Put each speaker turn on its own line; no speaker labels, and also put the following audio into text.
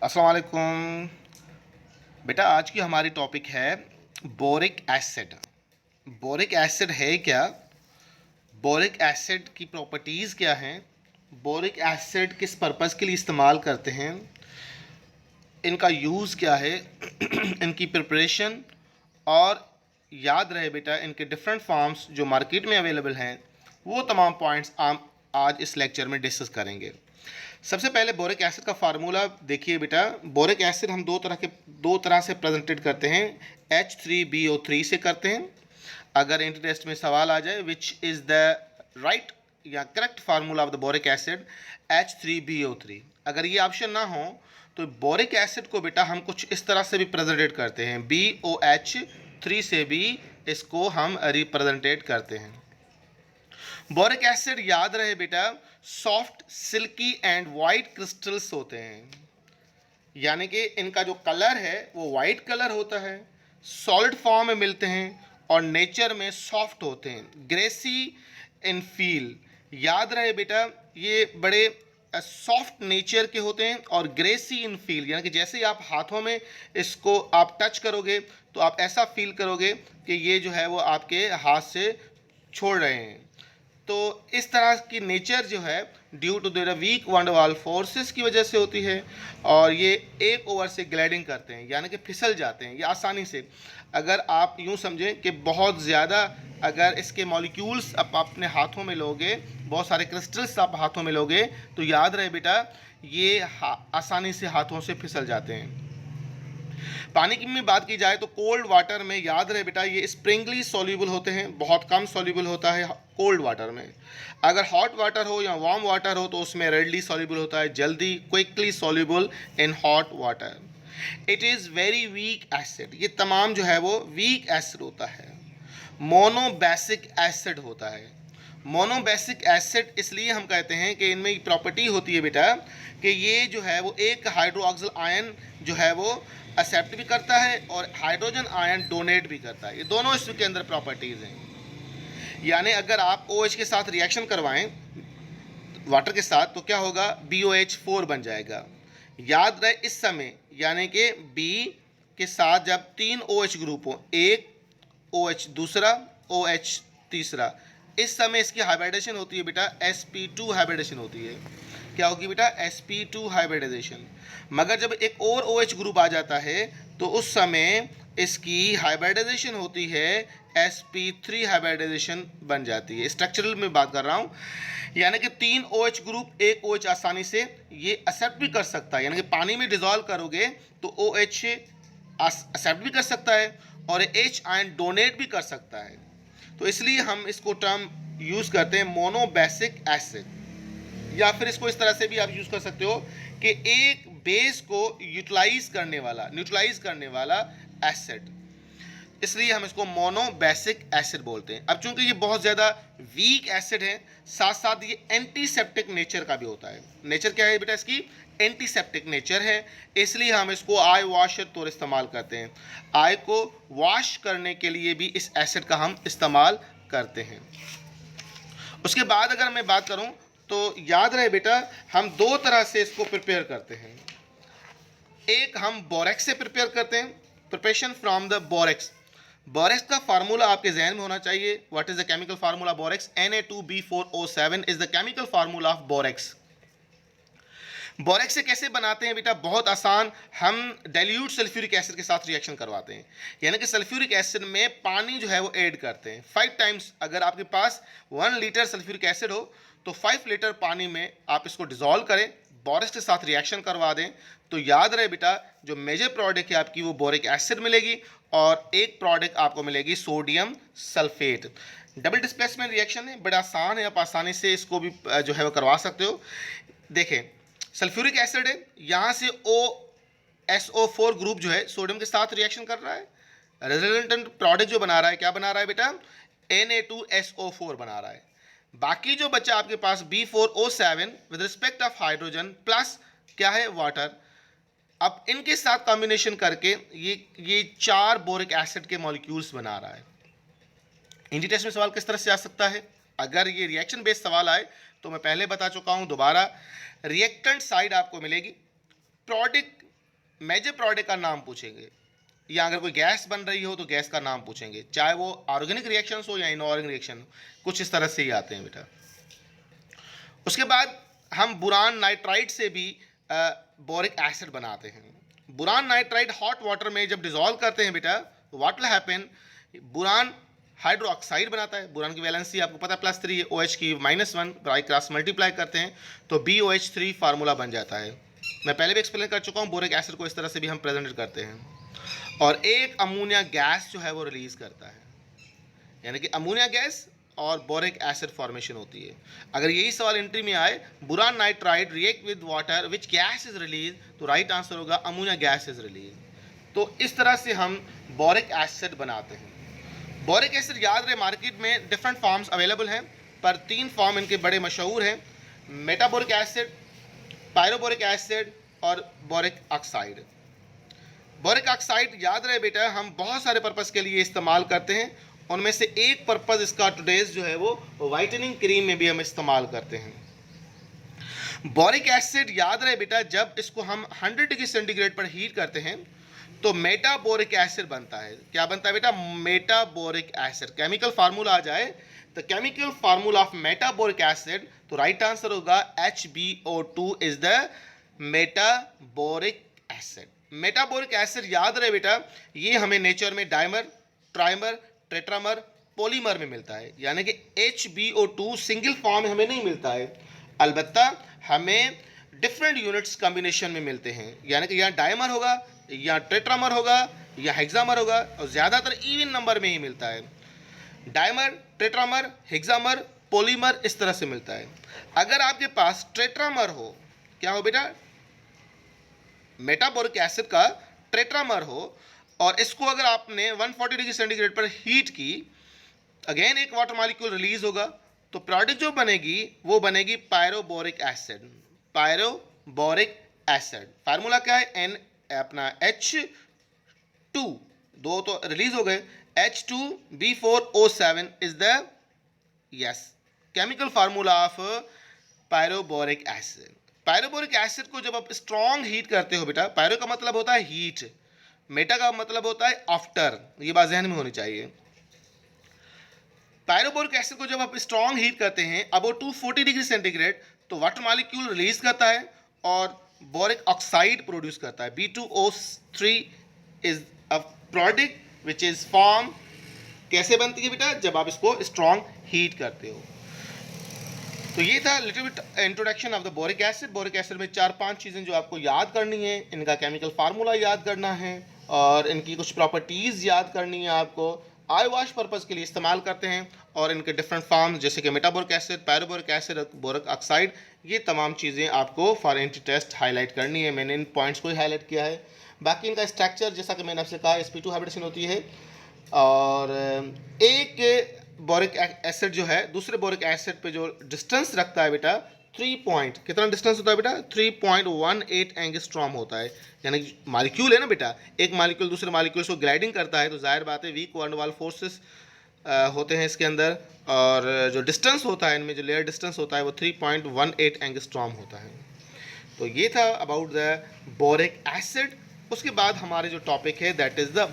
अस्सलाम वालेकुम। बेटा आज की हमारी टॉपिक है बोरिक एसिड। बोरिक एसिड है क्या? बोरिक एसिड की प्रॉपर्टीज़ क्या हैं? बोरिक एसिड किस पर्पज़ के लिए इस्तेमाल करते हैं? इनका यूज़ क्या है? इनकी प्रिपरेशन, और याद रहे बेटा इनके डिफरेंट फॉर्म्स जो मार्केट में अवेलेबल हैं, वो तमाम पॉइंट्स हम आज इस लेक्चर में डिस्कस करेंगे। सबसे पहले बोरिक एसिड का फार्मूला देखिए बेटा। बोरिक एसिड हम दो तरह से प्रेजेंटेड करते हैं। H3BO3 से करते हैं। अगर इंटर टेस्ट में सवाल आ जाए विच इज़ द राइट या correct formula of the boric acid, H3BO3। अगर ये ऑप्शन ना हो तो बोरिक एसिड को बेटा हम कुछ इस तरह से भी प्रेजेंटेड करते हैं, BOH3 से भी इसको हम रिप्रेजेंटेट करते हैं। बोरिक एसिड याद रहे बेटा soft, silkie and white crystals होते हैं, यानी कि इनका जो कलर है वो वाइट कलर होता है, सॉलिड फॉर्म में मिलते हैं और नेचर में सॉफ्ट होते हैं, ग्रेसी इन फील। याद रहे बेटा ये बड़े सॉफ्ट नेचर के होते हैं और ग्रेसी इन फील, यानी कि जैसे ही आप हाथों में इसको आप टच करोगे तो आप ऐसा फील करोगे कि ये जो है वो आपके हाथ से छोड़ रहे हैं। तो इस तरह की नेचर जो है due to their weak van der Waals forces की वजह से होती है, और ये एक ओवर से ग्लाइडिंग करते हैं, यानी कि फिसल जाते हैं ये आसानी से। अगर आप यूँ समझें कि बहुत ज़्यादा अगर इसके मॉलिक्यूल्स आप अपने हाथों में लोगे, बहुत सारे क्रिस्टल्स आप हाथों में लोगे, तो याद रहे बेटा ये आसानी से हाथों से फिसल जाते हैं। पानी की में बात की जाए तो कोल्ड वाटर में याद रहे बेटा ये स्प्रिंगली सॉल्यूबल होते हैं, बहुत कम सॉल्यूबल होता है कोल्ड वाटर में। अगर हॉट वाटर हो या वार्म वाटर हो तो उसमें रेडली सॉल्यूबल होता है, जल्दी quickly soluble in hot water. It is very weak acid, ये तमाम जो है वो वीक एसिड होता है। मोनोबेसिक एसिड होता है। मोनोबेसिक एसिड इसलिए हम कहते हैं कि इनमें प्रॉपर्टी होती है बेटा कि ये जो है वो एक हाइड्रोक्सिल आयन जो है वो एक्सेप्ट भी करता है और हाइड्रोजन आयन डोनेट भी करता है। ये दोनों इसके अंदर प्रॉपर्टीज़ हैं। यानी अगर आप OH के साथ रिएक्शन करवाएं वाटर के साथ तो क्या होगा, BOH4 बन जाएगा। याद रहे इस समय यानी कि B के साथ जब 3 OH ग्रुप हो, एक OH दूसरा, OH तीसरा, इस समय इसकी हाइब्रिडाइजेशन होती है बेटा sp2 हाइब्रिडाइजेशन होती है। क्या होगी बेटा, sp2 हाइब्रिडाइजेशन। मगर जब एक और OH ग्रुप आ जाता है तो उस समय इसकी हाइब्रिडाइजेशन होती है sp3 हाइब्रिडाइजेशन बन जाती है। स्ट्रक्चरल में बात कर रहा हूँ, यानी कि 3 OH ग्रुप एक OH आसानी से ये एक्सेप्ट भी कर सकता है, यानी कि पानी में डिजॉल्व करोगे तो OH एक्सेप्ट भी कर सकता है और H आयन डोनेट भी कर सकता है। तो इसलिए हम इसको टर्म यूज़ करते हैं मोनोबेसिक एसिड, या फिर इसको इस तरह से भी आप यूज़ कर सकते हो कि एक बेस को न्यूट्रलाइज करने वाला एसिड, इसलिए हम इसको मोनोबेसिक एसिड बोलते हैं। अब चूंकि ये बहुत ज़्यादा वीक एसिड है, साथ साथ ये एंटीसेप्टिक नेचर का भी होता है। नेचर क्या है बेटा इसकी, एंटीसेप्टिक नेचर है, इसलिए हम इसको आई वॉशर तौर इस्तेमाल करते हैं। आई को वॉश करने के लिए भी इस एसिड का हम इस्तेमाल करते हैं। उसके बाद अगर मैं बात करूं तो याद रहे बेटा हम दो तरह से इसको प्रिपेयर करते हैं। एक हम बोरेक्स से प्रिपेयर करते हैं, preparation from the borax. Borax का फार्मूला आपके जहन में होना चाहिए। What is the chemical formula borax? Na2B4O7 is the chemical formula of borax. Borax से कैसे बनाते हैं बेटा, बहुत आसान, हम डाइल्यूट सल्फ्यूरिक एसिड के साथ रिएक्शन करवाते हैं, यानी कि सल्फ्यूरिक एसिड में पानी जो है वो ऐड करते हैं 5 टाइम्स। अगर आपके पास 1 लीटर सल्फ्यूरिक एसिड हो तो 5 लीटर पानी में आप इसको डिजोल्व करें, बोरेक्स के साथ रिएक्शन करवा दें, तो याद रहे बेटा जो मेजर प्रोडक्ट है आपकी वो बोरिक एसिड मिलेगी और एक प्रोडक्ट आपको मिलेगी sodium sulphate. Double displacement reaction है, बड़ा आसान है, आप आसानी से इसको भी जो है वो करवा सकते हो। देखें सल्फ्यूरिक एसिड है, यहाँ से OSO4 ग्रुप जो है सोडियम के साथ रिएक्शन कर रहा है, रिजल्टेंट प्रोडक्ट जो बना रहा है क्या बना रहा है बेटा, Na2SO4 बना रहा है। बाकी जो बच्चा आपके पास B4O7 with respect of hydrogen plus क्या है वाटर, अब इनके साथ कॉम्बिनेशन करके ये 4 बोरिक एसिड के मॉलिक्यूल्स बना रहा है। इंडी टेस्ट में सवाल किस तरह से आ सकता है, अगर ये रिएक्शन बेस्ड सवाल आए तो मैं पहले बता चुका हूं, दोबारा रिएक्टेंट साइड आपको मिलेगी, प्रोडक्ट मेजर प्रोडक्ट का नाम पूछेंगे, या अगर कोई गैस बन रही हो तो गैस का नाम पूछेंगे, चाहे वो ऑर्गेनिक रिएक्शन हो या इनऑर्गेनिक रिएक्शन हो, कुछ इस तरह से ही आते हैं बेटा। उसके बाद हम बुरान नाइट्राइट से भी बोरिक एसिड बनाते हैं। बुरान नाइट्राइट हॉट वाटर में जब डिजोल्व करते हैं बेटा, what will happen, boron hydroxide बनाता है। बुरान की वैलेंसी आपको पता +3 है, OH की -1, बाई क्रॉस मल्टीप्लाई करते हैं तो BOH3 फार्मूला बन जाता है। मैं पहले भी एक्सप्लेन कर चुका हूँ, बोरिक एसिड को इस तरह से भी हम प्रेजेंट करते हैं। और एक अमोनिया गैस जो है वो रिलीज करता है, यानी कि अमोनिया गैस और बोरिक एसिड फॉर्मेशन होती है। अगर यही सवाल एंट्री में आए, boron nitrite react with water which gas is release, तो राइट आंसर होगा अमोनिया गैस इज रिलीज। तो इस तरह से हम बोरिक एसिड बनाते हैं। बोरिक एसिड याद रहे, मार्केट में डिफरेंट फॉर्म्स अवेलेबल हैं, पर 3 फॉर्म इनके बड़े मशहूर हैं, मेटाबोरिक एसिड, पायरोबोरिक एसिड और बोरिक ऑक्साइड। बोरिक ऑक्साइड याद रहे बेटा, हम बहुत सारे पर्पस के लिए इस्तेमाल करते हैं, उनमें से एक पर्पस इसका टुडेज जो है वो वाइटनिंग क्रीम में भी हम इस्तेमाल करते हैं। बोरिक एसिड याद रहे बेटा, जब इसको हम 100 डिग्री सेंटीग्रेड पर हीट करते हैं तो मेटाबोरिक एसिड बनता है। क्या बनता है बेटा? Metaboric acid. केमिकल फार्मूला आ जाए तो chemical formula of metaboric acid, तो राइट आंसर होगा HbO2 is the metaboric acid. Metaboric acid याद रहे बेटा, ये हमें नेचर में डाइमर, ट्राइमर, टेट्रामर, पॉलीमर में मिलता है, यानी कि HbO2 सिंगल फॉर्म में हमें नहीं मिलता है, अलबत्ता हमें डिफरेंट यूनिट्स कॉम्बिनेशन में मिलते हैं, यानी कि यहाँ डाइमर होगा या टेट्रामर होगा या हेक्सामर होगा, और ज़्यादातर इवन नंबर में ही मिलता है। डाइमर, टेट्रामर, हेक्सामर, पॉलीमर इस तरह से मिलता है। अगर आपके पास टेट्रामर हो, क्या हो बेटा? मेटाबोरिक एसिड का टेट्रामर हो, और इसको अगर आपने 140 डिग्री सेंटीग्रेड पर हीट की, अगेन एक वाटर मॉलिक्यूल रिलीज होगा, तो प्रोडक्ट जो बनेगी वो बनेगी पायरोबोरिक एसिड। पायरोबोरिक एसिड फार्मूला क्या है? N अपना H2, दो तो रिलीज हो गए, H2B4O7 is the chemical formula of pyroboric acid. Pyroboric acid को जब आप स्ट्रॉन्ग हीट करते हो बेटा, पायरो का मतलब होता है हीट, मेटा का मतलब होता है आफ्टर, ये बात ध्यान में होनी चाहिए। पायरोबोरिक एसिड को जब आप स्ट्रॉन्ग हीट करते हैं अबाउट 240 डिग्री सेंटीग्रेड, तो वाटर मॉलिक्यूल रिलीज करता है और बोरिक ऑक्साइड प्रोड्यूस करता है। B2O3 is a product which is form, कैसे बनती है बेटा? जब आप इसको स्ट्रॉन्ग हीट करते हो। तो ये था little bit introduction of the boric acid. Boric acid में 4-5 चीज़ें जो आपको याद करनी है, इनका केमिकल फार्मूला याद करना है और इनकी कुछ प्रॉपर्टीज़ याद करनी है आपको। आई वॉश पर्पज़ के लिए इस्तेमाल करते हैं, और इनके डिफरेंट फॉर्म्स जैसे कि मेटाबोरिक acid, pyroboric acid, boric oxide, ये तमाम चीज़ें आपको फॉर एंट्री टेस्ट हाईलाइट करनी है। मैंने इन पॉइंट्स को ही हाईलाइट किया है। बाकी इनका स्ट्रक्चर जैसा कि मैंने आपसे कहा, sp2 हाइब्रिडेशन होती है, और एक बोरिक एसिड जो है दूसरे बोरिक एसिड पे जो डिस्टेंस रखता है बेटा, 3 पॉइंट, कितना डिस्टेंस होता है बेटा? 3.18 एंगस्ट्रॉम होता है। यानी मॉलिक्यूल है ना बेटा, एक मॉलिक्यूल दूसरे मॉलिक्यूल को ग्लाइडिंग करता है, तो जाहिर बात है वीक वैन वाल फोर्सेस होते हैं इसके अंदर, और जो डिस्टेंस होता है इनमें, जो लेयर डिस्टेंस होता है वो 3.18 एंगस्ट्रॉम होता है। तो ये था अबाउट द बोरिक एसिड। उसके बाद हमारे जो टॉपिक है दैट इज़ द